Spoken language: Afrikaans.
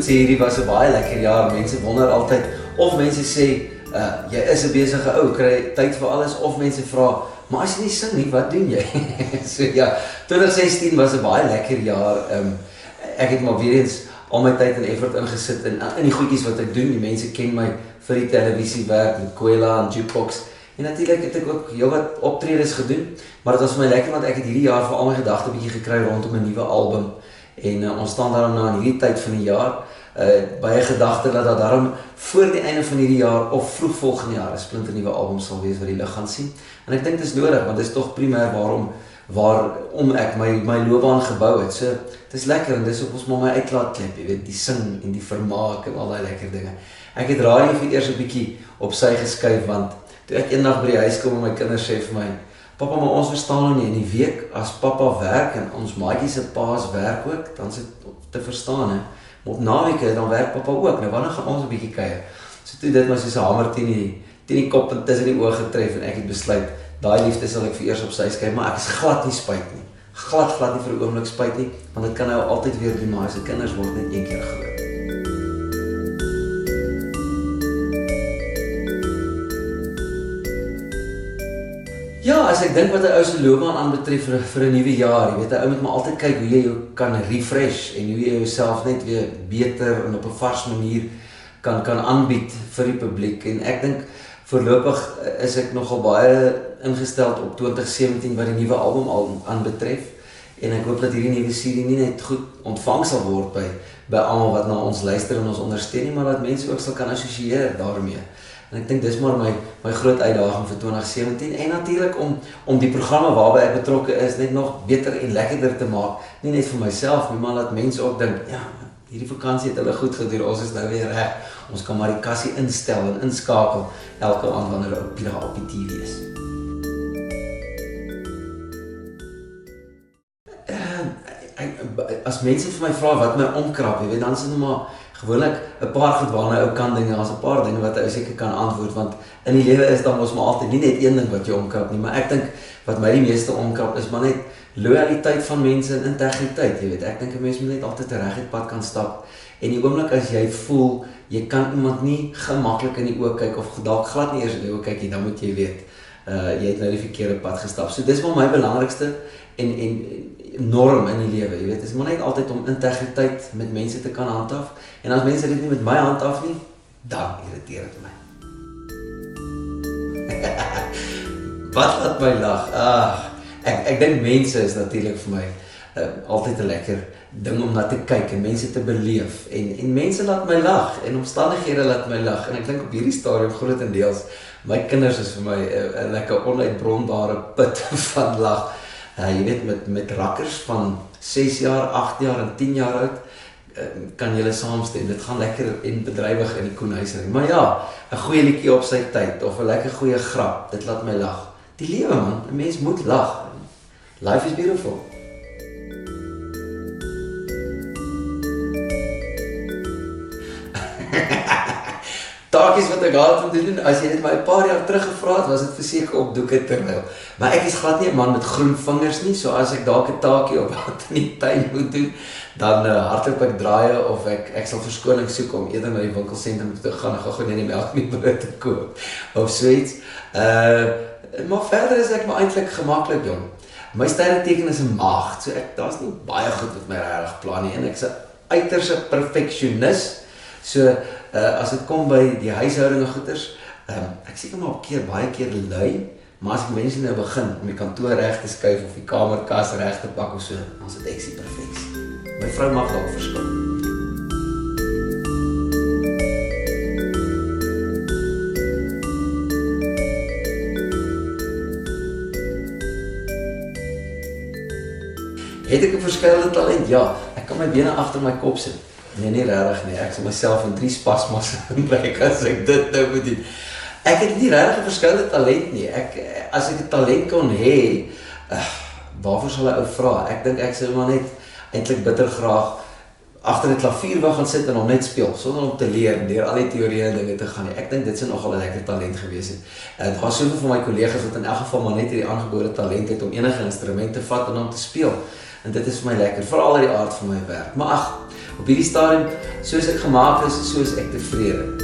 moet sê, hierdie was 'n baie lekker jaar. Mense wonder altyd, of mense sê, jy is 'n besige ou, kry tyd vir alles, of mense vra, maar as jy nie sing nie, wat doen jy? So ja, 2016 was 'n baie lekker jaar. Ek het maar weer eens al my tyd en effort ingesit in die goedjies wat ek doen. Die mense ken my vir die televisiewerk met Kwela en Jukebox. En natuurlik het ek ook heelwat optredes gedoen, maar dit was vir my lekker want ek het hierdie jaar vir al my gedagte bietjie gekry rondom 'n nuwe album. En ons staan daarom nou in hierdie tyd van die jaar, baie gedagte dat daarom voor die einde van hierdie jaar of vroeg volgende jaar 'n splinternuwe album sal wees wat die lig gaan sien. En ek dink dit is nodig want dit is tog primêr waarom ek my loopbaan gebou het. So dit is lekker en dis op ons maar my uitlaatklep, jy weet, die sing en die vermaak en al daai lekker dinge. Ek het radio vir eers 'n bietjie op sy geskuif want toe ek eendag by die huis kom en my kinders sê vir my, "Pappa, maar ons verstaan nou nie in die week as pappa werk en ons maatjie se paas werk ook, dan is dit te verstaan hè. Maar op naweke dan werk pappa ook. Nou wanneer gaan ons 'n bietjie kuier?" So toe dit maar soos 'n hamer teen die kop en tussen die oë getref en ek het besluit, daai liefde sal ek vir eers op sy skuif, maar ek is glad nie spyt nie. Glad nie vir 'n oomblik spyt nie, want dit kan nou altyd weer doen, maar as die kinders word net een keer groot. Ja, as ek dink wat 'n ou se loopbaan aanbetref vir 'n nuwe jaar, jy weet, 'n ou moet maar altyd kyk hoe jy jou kan refresh en hoe jy jouself net weer beter en op 'n vars manier kan aanbied vir die publiek. En ek dink voorlopig is ek nogal baie ingestel op 2017 wat die nuwe album al aanbetref. En ek hoop dat hierdie nuwe serie nie net goed ontvang sal word by almal wat na ons luister en ons ondersteun nie, maar dat mense ook sal kan assosieer daarmee. En ek dink dis maar my groot uitdaging vir 2017 en natuurlik om die programme waarby ek betrokke is net nog beter en lekkerder te maak. Nie net vir myself nie, maar dat mense ook dink, ja, hierdie vakansie het hulle goed gedoen, ons is nou weer reg. Ons kan maar die kassie instel en inskakel elke aand wanneer hulle op die TV is. As mense vir my vra wat my omkrap, jy weet, dan is dit maar gewoonlik 'n paar goed waarna ou kan dinge, as 'n paar dinge wat ou seker kan antwoord, want in die lewe is dan mos maar altyd nie net een ding wat jou omkrap nie, maar ek dink wat my die meeste omkrap is maar net loyaliteit van mense en integriteit, jy weet. Ek dink 'n mens moet net altyd 'n reguit pad kan stap en die oomblik as jy voel jy kan iemand nie gemaklik in die oë kyk of dalk glad nie eers in die oë kyk nie, dan moet jy weet jy het nou die verkeerde pad gestap. So dis maar my belangrikste en norm in die lewe, jy weet, is maar net altyd om integriteit met mense te kan handhaaf, en as mense dit nie met my handhaaf nie, dan irriteer dit my. Wat laat my lag? Ek dink mense is natuurlik vir my altyd 'n lekker ding om na te kyk en mense te beleef, en mense laat my lag, en omstandighede laat my lag, en ek dink op hierdie stadium grootendeels, my kinders is vir my 'n lekker onuitbronbare put van lag. Jy weet, met rakkers van 6 jaar, 8 jaar en 10 jaar oud, kan julle saamstem, dit gaan lekker en bedrywig in die koenhuisering. Maar ja, 'n goeie liedjie op sy tyd, of 'n lekker goeie grap, dit laat my lag. Die lewe man, 'n mens moet lag. Life is beautiful. Taakies wat ek haat om te doen, as jy dit my 'n paar jaar terug gevra het, was dit verseker op doeke terwyl. Maar ek is glad nie 'n man met groen vingers nie, so as ek dalk 'n taakie op wat in die tuin moet doen, dan hardloop ek draaie of ek sal verskoning soek om eerder na die winkelsentrum te gaan en gou net die melk en die brood te koop of so iets. Maar verder is ek maar eintlik gemaklik, jong. My sterreteken is 'n maagd, so daar's nie baie goed met my regtig plan nie, en ek's 'n uiterse perfeksionis. So as dit kom by die huishoudinge goeders, ek seker maar baie keer lui, maar as ek mense nou begin om die kantoor reg te skuif of die kamerkas reg te pak of so, dan is dit eksie perfeksie. My vrou mag dalk verskil. Het ek 'n verskillende talent? Ja, ek kan my bene agter my kop sit. Nee, nie regtig nie. Ek sal myself in 3 spasmas inbreek as ek dit nou moet doen. Ek het nie regtig 'n verskillende talent nie. As ek 'n talent kon hê, waarvoor sal 'n ou vra? Ek dink ek sou maar net eintlik bitter graag agter 'n klavier wou gaan sit en hom net speel, sonder om te leer, deur al die teorieë en dinge te gaan nie. Ek dink dit sou nogal 'n lekker talent gewees het. Daar was soveel van my kollegas wat in elk geval maar net hierdie aangebore talent het om enige instrument te vat en om te speel. En dit is vir my lekker, veral uit die aard van my werk. Maar ag, op hierdie stadium, soos ek gemaak is, soos ek tevrede.